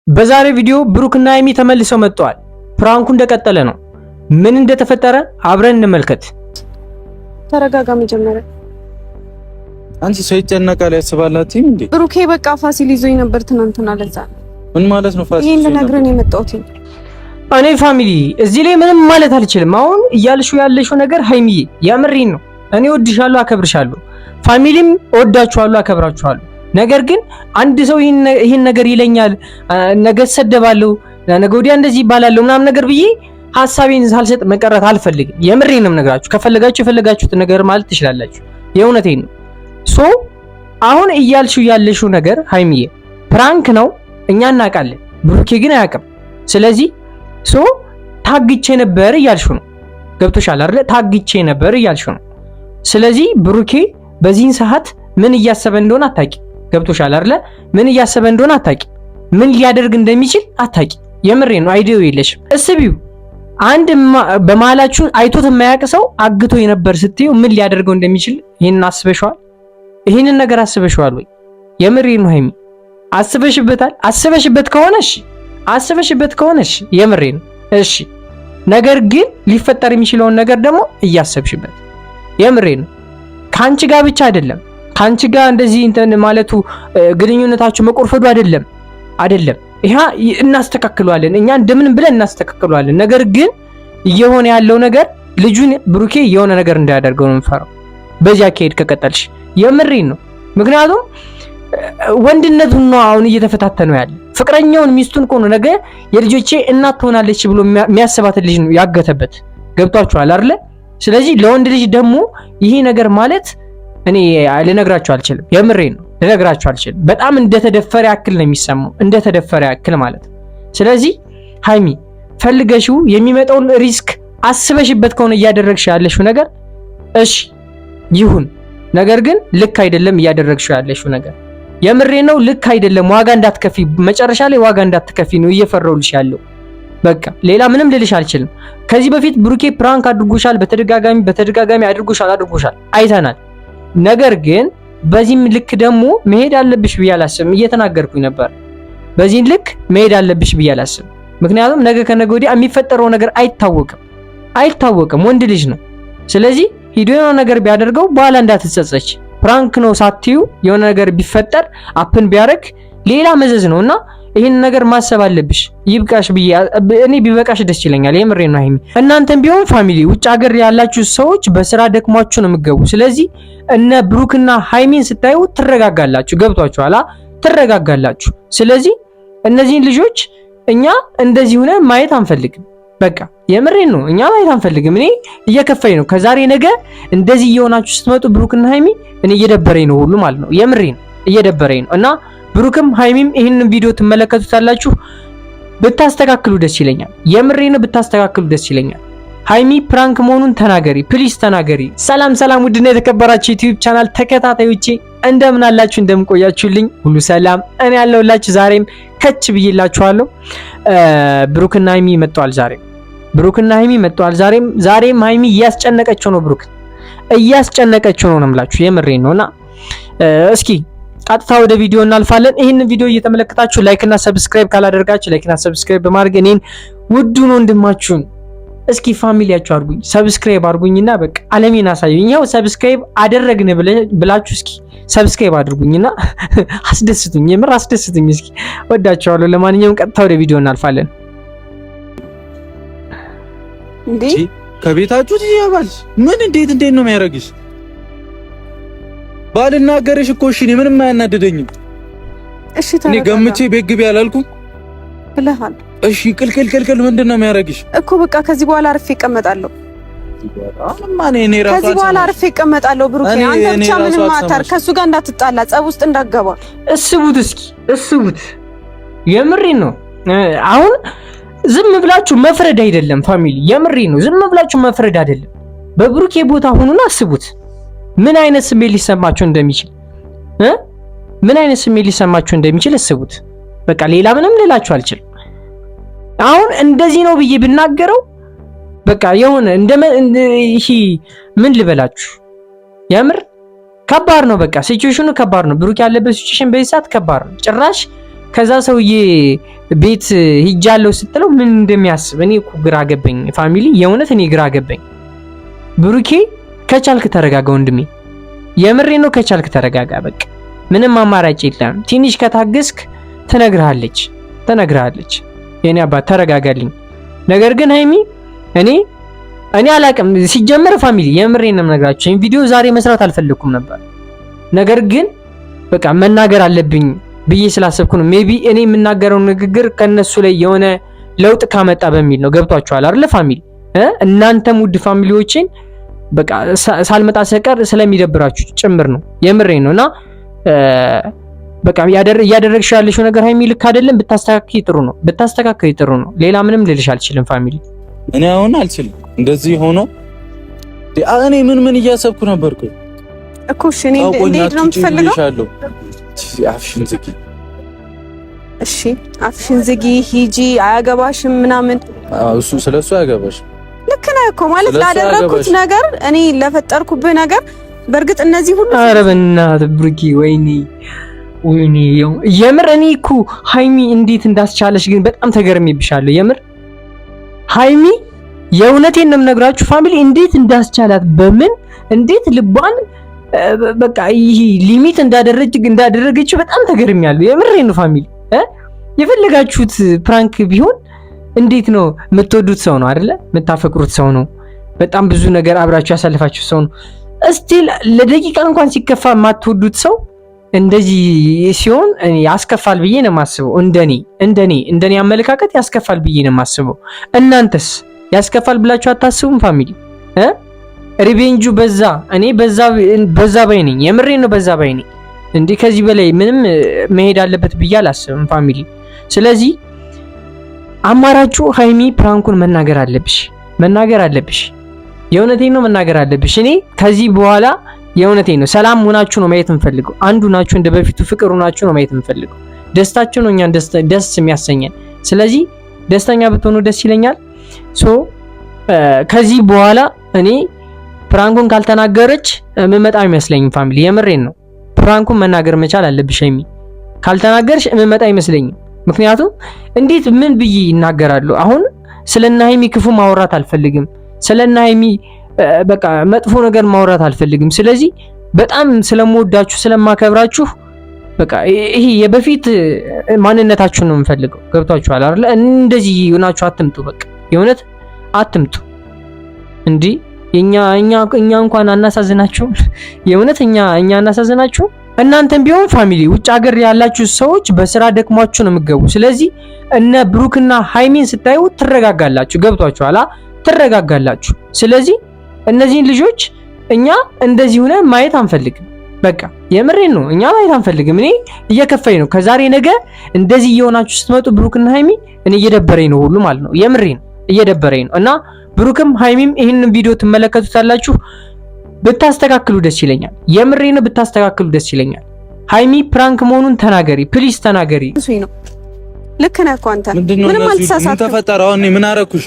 በዛሬ ቪዲዮ ብሩክና ሃይሚ ተመልሰው መጥተዋል። ፕራንኩ እንደቀጠለ ነው። ምን እንደተፈጠረ አብረን እንመልከት። ተረጋጋ። መጀመሪያ አንቺ ሰው ይጨነቃል ያስባላት እንዴ? ብሩኬ በቃ ፋሲል ይዞኝ ነበር ትናንትና። ለዛ ምን ማለት ነው ፋሲል? ይሄን ልነግርህ ነው የመጣሁት። እኔ ፋሚሊ እዚህ ላይ ምንም ማለት አልችልም። አሁን እያልሽው ያለሽው ነገር ሃይሚዬ የምሬን ነው። እኔ ወድሻለሁ፣ አከብርሻለሁ። ፋሚሊም ወዳችኋለሁ፣ አከብራችኋለሁ። ነገር ግን አንድ ሰው ይሄን ነገር ይለኛል፣ ነገ ሰደባለሁ፣ ነገ ወዲያ እንደዚህ ይባላለሁ ምናምን ነገር ብዬ ሐሳቤን ሳልሰጥ መቀረት አልፈልግም። የምሬን ነው የምነግራችሁ። ከፈለጋችሁ የፈለጋችሁት ነገር ማለት ትችላላችሁ። የእውነቴን ነው። ሶ አሁን እያልሽው ያለሽው ነገር ሃይሚዬ ፕራንክ ነው፣ እኛ እናውቃለን። ብሩኬ ግን አያውቅም። ስለዚህ ሶ ታግቼ ነበር እያልሽው ነው። ገብቶሻል አይደል? ታግቼ ነበር እያልሽው ነው። ስለዚህ ብሩኬ በዚህን ሰዓት ምን እያሰበ እንደሆነ አታቂ። ገብቶሻል አይደል? ምን እያሰበ እንደሆነ አታቂ። ምን ሊያደርግ እንደሚችል አታቂ። የምሬን ነው። አይዲዮ የለሽም። እስቢው አንድ በመሀላችሁ አይቶት የማያውቅ ሰው አግቶ የነበር ስትዩ ምን ሊያደርገው እንደሚችል ይሄንን አስበሽዋል? ይሄንን ነገር አስበሽዋል ወይ? የምሬን ነው ሃይሚ አስበሽበታል? አስበሽበት ከሆነሽ አስበሽበት ከሆነሽ የምሬን እሺ። ነገር ግን ሊፈጠር የሚችለውን ነገር ደግሞ እያሰብሽበት የምሬን ነው። ካንቺ ጋር ብቻ አይደለም፣ ካንቺ ጋር እንደዚህ እንትን ማለቱ ግንኙነታችሁ መቆርፈዱ አይደለም ይሄ እናስተካክለዋለን፣ እኛ እንደምንም ብለን እናስተካክለዋለን። ነገር ግን እየሆነ ያለው ነገር ልጁን ብሩኬ የሆነ ነገር እንዳያደርገው ነው የምፈራው፣ በዚያ ከሄድ ከቀጠልሽ። የምሬን ነው። ምክንያቱም ወንድነቱን ነው አሁን እየተፈታተነው ያለ። ፍቅረኛውን ሚስቱን እኮ ነው ነገ የልጆቼ እናት ትሆናለች ብሎ የሚያስባት ልጅ ነው ያገተበት። ገብቷችኋል አይደለ? ስለዚህ ለወንድ ልጅ ደግሞ ይሄ ነገር ማለት እኔ ልነግራችሁ አልችልም። የምሬን ነው ልነግራችሁ አልችልም። በጣም እንደተደፈረ ያክል ነው የሚሰማው፣ እንደተደፈረ ያክል ማለት። ስለዚህ ሃይሚ ፈልገሽው የሚመጣውን ሪስክ አስበሽበት ከሆነ እያደረግሽ ያለሽው ነገር እሺ ይሁን። ነገር ግን ልክ አይደለም እያደረግሽው ያለሽው ነገር። የምሬን ነው ልክ አይደለም። ዋጋ እንዳትከፊ፣ መጨረሻ ላይ ዋጋ እንዳትከፊ ነው እየፈራሁልሽ ያለው። በቃ ሌላ ምንም ልልሽ አልችልም። ከዚህ በፊት ብሩኬ ፕራንክ አድርጎሻል፣ በተደጋጋሚ አድርጎሻል፣ አይተናል። ነገር ግን በዚህም ልክ ደግሞ መሄድ አለብሽ ብዬ አላስብም። እየተናገርኩኝ ነበር። በዚህም ልክ መሄድ አለብሽ ብዬ አላስብም። ምክንያቱም ነገ ከነገ ወዲያ የሚፈጠረው ነገር አይታወቅም። ወንድ ልጅ ነው። ስለዚህ ሂዶ የሆነ ነገር ቢያደርገው በኋላ እንዳትጸጸች። ፕራንክ ነው ሳትዩ የሆነ ነገር ቢፈጠር አፕን ቢያደርግ ሌላ መዘዝ ነውና ይሄን ነገር ማሰብ አለብሽ። ይብቃሽ ብዬ እኔ ቢበቃሽ ደስ ይለኛል። የምሬን ነው ሃይሚ። እናንተም ቢሆን ፋሚሊ ውጭ ሀገር ያላችሁ ሰዎች በስራ ደክሟችሁ ነው የምትገቡ። ስለዚህ እነ ብሩክና ሃይሚን ስታዩ ትረጋጋላችሁ። ገብቷችኋል? ትረጋጋላችሁ። ስለዚህ እነዚህን ልጆች እኛ እንደዚህ ሆነ ማየት አንፈልግም። በቃ የምሬን ነው። እኛ ማየት አንፈልግም። እኔ እየከፋኝ ነው። ከዛሬ ነገ እንደዚህ እየሆናችሁ ስትመጡ ብሩክና ሃይሚ እኔ እየደበረኝ ነው ሁሉ ማለት ነው። የምሬን እየደበረኝ ነው እና ብሩክም ሃይሚም ይህንን ቪዲዮ ትመለከቱታላችሁ። ብታስተካክሉ ደስ ይለኛል። የምሬን ብታስተካክሉ ደስ ይለኛል። ሃይሚ ፕራንክ መሆኑን ተናገሪ፣ ፕሊስ ተናገሪ። ሰላም ውድና የተከበራችሁ ዩቲዩብ ቻናል ተከታታዮቼ እንደምን አላችሁ? እንደምን ቆያችሁልኝ? ሁሉ ሰላም? እኔ ያለሁላችሁ ዛሬም ከች ብዬላችኋለሁ። ብሩክና ሃይሚ መጥተዋል። ዛሬም ሃይሚ እያስጨነቀችው ነው። ብሩክ እያስጨነቀችው ነው የምላችሁ። የምሬን ነውና እስኪ ቀጥታ ወደ ቪዲዮ እናልፋለን። ይህንን ቪዲዮ እየተመለከታችሁ ላይክ እና ሰብስክራይብ ካላደረጋችሁ ላይክ እና ሰብስክራይብ በማድረግ እኔን ውዱን ወንድማችሁን እስኪ ፋሚሊያችሁ አድርጉኝ፣ ሰብስክራይብ አድርጉኝና በቃ ዓለሜን አሳዩኝ። ይኸው ሰብስክራይብ አደረግን ብላችሁ እስኪ ሰብስክራይብ አድርጉኝና አስደስቱኝ፣ የምር አስደስቱኝ። እስኪ ወዳችኋለሁ። ለማንኛውም ቀጥታ ወደ ቪዲዮ እናልፋለን። እንዴ ከቤታችሁ ትያባልሽ? ምን እንዴት ነው የሚያደርግሽ? ባልናገርሽ እኮ እሺ፣ እኔ ምንም አያናደደኝም። እሺ ታዲያ እኔ ገምቼ ቤት ግቢ አላልኩም ብለሃል። እሺ ቅልቅል ምንድን ነው የሚያደርግሽ እኮ? በቃ ከዚህ በኋላ አርፌ እቀመጣለሁ። ከዚህ በኋላ አርፌ እቀመጣለሁ። ብሩኬ አንተ ብቻ ምንም አታር፣ ከሱ ጋር እንዳትጣላ፣ ጸብ ውስጥ እንዳትገባ። እስቡት። የምሬን ነው። አሁን ዝም ብላችሁ መፍረድ አይደለም ፋሚሊ፣ የምሬን ነው። ዝም ብላችሁ መፍረድ አይደለም። በብሩኬ ቦታ ሆኑና አስቡት ምን አይነት ስሜት ሊሰማችሁ እንደሚችል እስቡት። በቃ ሌላ ምንም ልላችሁ አልችልም። አሁን እንደዚህ ነው ብዬ ብናገረው በቃ የሆነ ምን ልበላችሁ፣ የምር ከባድ ነው። በቃ ሲቹዌሽኑ ከባድ ነው። ብሩክ ያለበት ሲቹዌሽን በዚህ ሰዓት ከባድ ነው። ጭራሽ ከዛ ሰውዬ ቤት ሂጃለሁ ስትለው ምን እንደሚያስብ እኔ እኮ ግራ ገባኝ ፋሚሊ፣ የእውነት እኔ ግራ ገባኝ። ብሩኬ ከቻልክ ተረጋጋ ወንድሜ፣ የምሬ ነው። ከቻልክ ተረጋጋ በቃ ምንም አማራጭ የለም። ትንሽ ከታገስክ ትነግርሃለች። የኔ አባት ተረጋጋልኝ። ነገር ግን ሃይሚ እኔ አላቅም ሲጀመር ፋሚሊ፣ የምሬን ነው የምነግራችሁ። ይሄን ቪዲዮ ዛሬ መስራት አልፈለኩም ነበር፣ ነገር ግን በቃ መናገር አለብኝ ብዬ ስላሰብኩ ነው። ሜቢ እኔ የምናገረው ንግግር ከነሱ ላይ የሆነ ለውጥ ካመጣ በሚል ነው። ገብቷችኋል አይደል ፋሚሊ? እናንተም ውድ ፋሚሊዎችን በቃ ሳልመጣ ሰቀር ስለሚደብራችሁ ጭምር ነው። የምሬን ነውና በቃ እያደረግሽ ያለሽው ነገር ሃይሚ ልክ አይደለም። ብታስተካክይ ጥሩ ነው። ሌላ ምንም ልልሽ አልችልም ፋሚሊ። እኔ አሁን አልችልም እንደዚህ ሆኖ እኔ ምን እያሰብኩ ነበርኩ እኮ እሺ። እኔ እንዴት ነው የምትፈልገው? አፍሽን ዝጊ እሺ፣ አፍሽን ዝጊ፣ ሂጂ፣ አያገባሽም ምናምን። እሱ ስለሱ አያገባሽም። ልክ ነህ እኮ ማለት ላደረኩት ነገር እኔ ለፈጠርኩብህ ነገር በእርግጥ እነዚህ ሁሉ ኧረ በእናትህ ብሩኪ፣ ወይኔ የምር እኔ እኮ ሃይሚ እንዴት እንዳስቻለሽ ግን በጣም ተገርሜብሻለሁ። የምር ሃይሚ የእውነቴን ነው የምነግራችሁ ፋሚሊ፣ እንዴት እንዳስቻላት በምን እንዴት ልቧን በቃ ይሄ ሊሚት እንዳደረገች በጣም ተገርሜያለሁ። የምሬን ነው ፋሚሊ። የፈለጋችሁት ፕራንክ ቢሆን እንዴት ነው የምትወዱት ሰው ነው አይደለ? የምታፈቅሩት ሰው ነው። በጣም ብዙ ነገር አብራችሁ ያሳልፋችሁ ሰው ነው። እስቲል ለደቂቃ እንኳን ሲከፋ የማትወዱት ሰው እንደዚህ ሲሆን ያስከፋል ብዬ ነው የማስበው። እንደኔ አመለካከት ያስከፋል ብዬ ነው የማስበው። እናንተስ ያስከፋል ብላችሁ አታስቡም ፋሚሊ? ሪቬንጁ በዛ፣ እኔ በዛ ባይ ነኝ። የምሬን ነው በዛ ባይ ነኝ። እንዴ ከዚህ በላይ ምንም መሄድ አለበት ብዬ አላስብም ፋሚሊ። ስለዚህ አማራጩ ሃይሚ ፕራንኩን መናገር አለብሽ። የእውነቴን ነው መናገር አለብሽ። እኔ ከዚህ በኋላ የእውነቴን ነው ሰላም ሆናችሁ ነው ማየት የምፈልገው። አንዱ ናችሁ እንደ በፊቱ ፍቅሩ ናችሁ ነው ማየት የምፈልገው። ደስታችሁ ነው እኛን ደስ የሚያሰኘን። ስለዚህ ደስተኛ ብትሆኑ ደስ ይለኛል። ከዚህ በኋላ እኔ ፕራንኩን ካልተናገረች የምመጣ አይመስለኝም ፋሚሊ። የምሬን ነው። ፕራንኩን መናገር መቻል አለብሽ ሃይሚ። ካልተናገርሽ የምመጣ አይመስለኝም። ምክንያቱም እንዴት ምን ብዬ ይናገራሉ? አሁን ስለና ሃይሚ ክፉ ማውራት አልፈልግም። ስለና ሃይሚ በቃ መጥፎ ነገር ማውራት አልፈልግም። ስለዚህ በጣም ስለምወዳችሁ ስለማከብራችሁ በቃ ይሄ የበፊት ማንነታችሁን ነው የምፈልገው። ገብታችኋል አይደል? እንደዚህ ሆናችሁ አትምጡ። በቃ የእውነት አትምጡ። እንዴ እኛ እንኳን አናሳዝናችሁ። የእውነት እኛ አናሳዝናችሁ። እናንተም ቢሆን ፋሚሊ ውጭ ሀገር ያላችሁ ሰዎች በስራ ደክሟችሁ ነው የምትገቡ። ስለዚህ እነ ብሩክና ሃይሚን ስታዩ ትረጋጋላችሁ። ገብቷችኋል? ትረጋጋላችሁ። ስለዚህ እነዚህን ልጆች እኛ እንደዚህ ሆነ ማየት አንፈልግም። በቃ የምሬን ነው፣ እኛ ማየት አንፈልግም። እኔ እየከፈኝ ነው። ከዛሬ ነገ እንደዚህ እየሆናችሁ ስትመጡ ብሩክና ሃይሚ እኔ እየደበረኝ ነው ሁሉ ማለት ነው። የምሬን እየደበረኝ ነው። እና ብሩክም ሃይሚም ይህንን ቪዲዮ ትመለከቱታላችሁ። ብታስተካክሉ ደስ ይለኛል። የምሬን ብታስተካክሉ ደስ ይለኛል። ሃይሚ ፕራንክ መሆኑን ተናገሪ፣ ፕሊዝ ተናገሪ። ልክ ነህ እኮ አንተ ምንም አልተሳሳትኩም። ምን ተፈጠረ? አሁን ምን አደረኩሽ?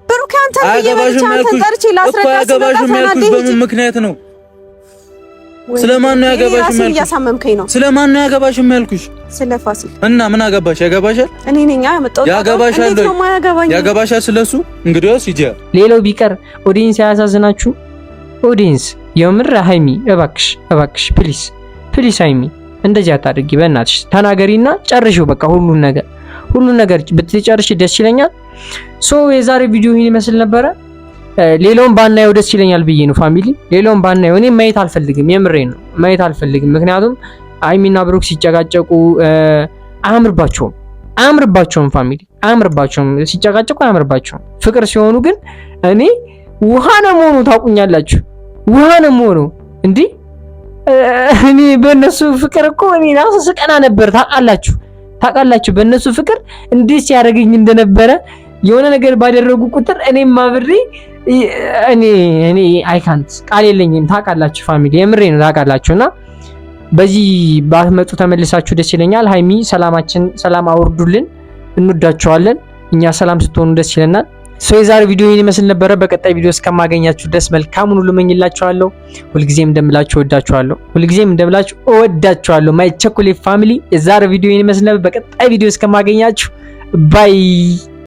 ብሩክ አንተ በየበልቻ ተጠርቼ ላስረዳሽ በምን ምክንያት ነው? ስለማን ነው ያገባሽ? እያሳመምከኝ ነው። ስለማን ነው ያገባሽ ያልኩሽ? ስለ ፋሲል እና ምን አገባሽ? ያገባሻል? እኔ ነኝ ያመጣሁት። ያገባሻል ስለሱ። እንግዲያውስ ሂጂ። ሌላው ቢቀር ኦዲየንስ ያሳዝናችሁ። ኦዲየንስ የምር ሃይሚ እባክሽ ፕሊስ ሃይሚ እንደዚህ አታድርጊ። በእናትሽ ተናገሪና ጨርሽው። በቃ ሁሉን ነገር ብትጨርሽ ደስ ይለኛል። የዛሬ ቪዲዮ ይሄን ይመስል ነበረ። ሌላውን ባናየው ደስ ይለኛል ብዬ ነው ፋሚሊ። ሌላውን ባናየው እኔ ማየት አልፈልግም። የምሬን ነው ማየት አልፈልግም። ምክንያቱም ሃይሚና ብሩክ ሲጨቃጨቁ አያምርባቸውም ፋሚሊ፣ አያምርባቸውም። ሲጨቃጨቁ አያምርባቸውም። ፍቅር ሲሆኑ ግን እኔ ውሃ ነው መሆኑ ታውቁኛላችሁ። ውሃ ነው መሆኑ እንዲህ እኔ በእነሱ ፍቅር እኮ እኔ ራሱ ስቀና ነበር። ታውቃላችሁ በእነሱ ፍቅር እንዴት ሲያደርገኝ እንደነበረ። የሆነ ነገር ባደረጉ ቁጥር እኔም አብሬ እኔ አይካንት ቃል የለኝም። ታውቃላችሁ ፋሚሊ፣ የምሬ ነው ታውቃላችሁና በዚህ ባትመጡ ተመልሳችሁ ደስ ይለኛል። ሃይሚ ሰላም አውርዱልን። እንወዳቸዋለን። እኛ ሰላም ስትሆኑ ደስ ይለናል። የዛሬ ቪዲዮ ይሄን ይመስል ነበረ። በቀጣይ ቪዲዮ እስከማገኛችሁ ድረስ መልካሙን ሁሉ እመኝላችኋለሁ። ሁልጊዜም እንደምላችሁ እወዳችኋለሁ። ማይ ቸኮሌት ፋሚሊ የዛሬ ቪዲዮ ይሄን ይመስል ነበር። በቀጣይ ቪዲዮ እስከማገኛችሁ ባይ